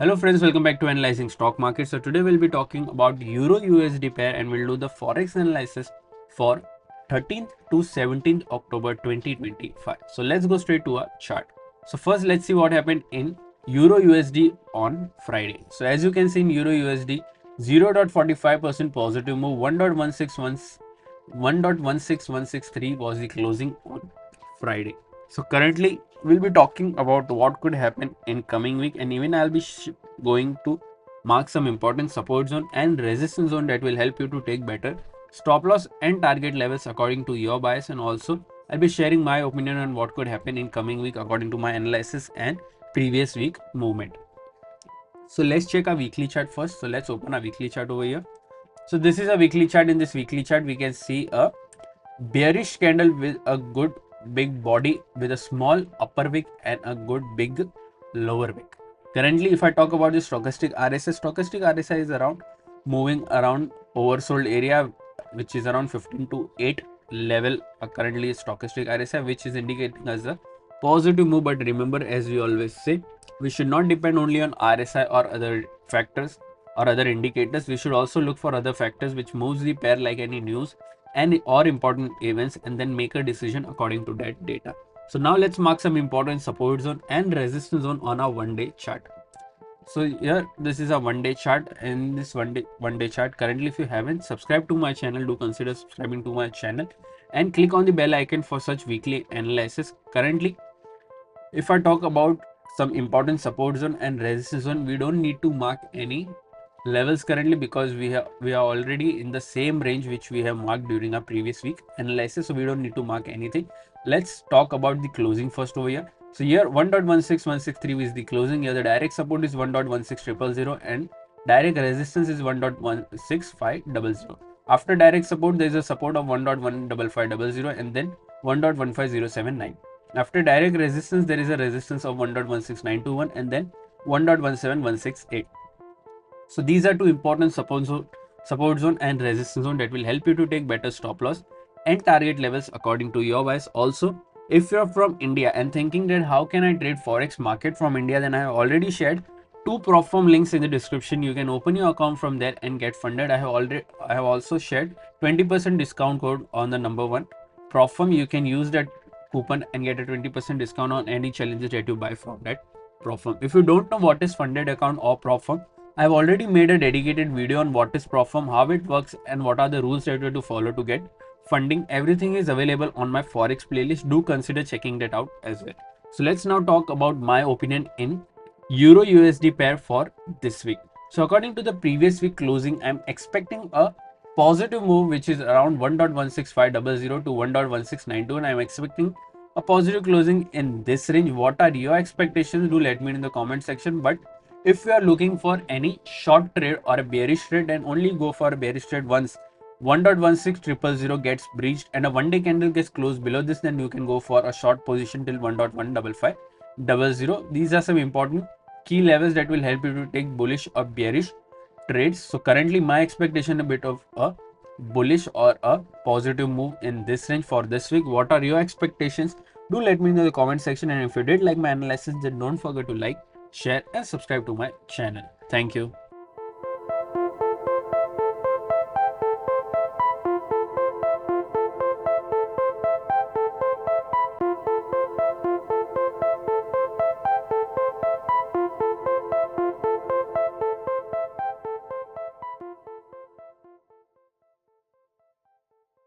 Hello friends, welcome back to Analyzing Stock Market. So today we'll be talking about Euro USD pair and we'll do the Forex analysis for 13th to 17th October 2025. So let's go straight to our chart. So first let's see what happened in Euro USD on Friday. So as you can see in Euro USD, 0.45% positive move, 1.16163 was the closing on Friday. So currently we'll be talking about what could happen in coming week, and even I'll be going to mark some important support zone and resistance zone that will help you to take better stop loss and target levels according to your bias. And also I'll be sharing my opinion on what could happen in coming week according to my analysis and previous week movement. So let's check our weekly chart first. So let's open our weekly chart over here. So this is a weekly chart. In this weekly chart we can see a bearish candle with a good big body with a small upper wick and a good big lower wick. Currently, if I talk about the stochastic RSI is around moving around oversold area, which is around 15 to 8 level. Currently, stochastic RSI, which is indicating as a positive move. But remember, as we always say, we should not depend only on RSI or other factors or other indicators. We should also look for other factors which moves the pair, like any news and or important events, and then make a decision according to that data. So now let's mark some important support zone and resistance zone on our 1-day chart. So here this is a 1-day chart. In this one day chart, currently if you haven't subscribed to my channel, do consider subscribing to my channel and click on the bell icon for such weekly analysis. Currently, if I talk about some important support zone and resistance zone, we don't need to mark any levels currently because we are already in the same range which we have marked during our previous week analysis, so we don't need to mark anything. Let's talk about the closing first over here. So here 1.16163 is the closing. Here the direct support is 1.16000 and direct resistance is 1.16500. After direct support there is a support of 1.15500 and then 1.15079. After direct resistance there is a resistance of 1.16921 and then 1.17168. So these are two important support zone and resistance zone that will help you to take better stop loss and target levels according to your bias. Also, if you're from India and thinking that how can I trade Forex market from India, then I have already shared two prop firm links in the description. You can open your account from there and get funded. I have also shared 20% discount code on the number one prop firm. You can use that coupon and get a 20% discount on any challenges that you buy from that prop firm. If you don't know what is funded account or prop firm, I've already made a dedicated video on what is prop firm, how it works, and what are the rules that you have to follow to get funding. Everything is available on my Forex playlist. Do consider checking that out as well. So let's now talk about my opinion in Euro USD pair for this week. So according to the previous week closing, I'm expecting a positive move which is around 1.16500 to 1.1692, and I'm expecting a positive closing in this range. What are your expectations? Do let me know in the comment section. But if you are looking for any short trade or a bearish trade, then only go for a bearish trade once 1.16000 gets breached and a 1-day candle gets closed below this, then you can go for a short position till 1.15500. These are some important key levels that will help you to take bullish or bearish trades. So currently my expectation a bit of a bullish or a positive move in this range for this week. What are your expectations? Do let me know in the comment section, and if you did like my analysis, then don't forget to like, share and subscribe to my channel. Thank you.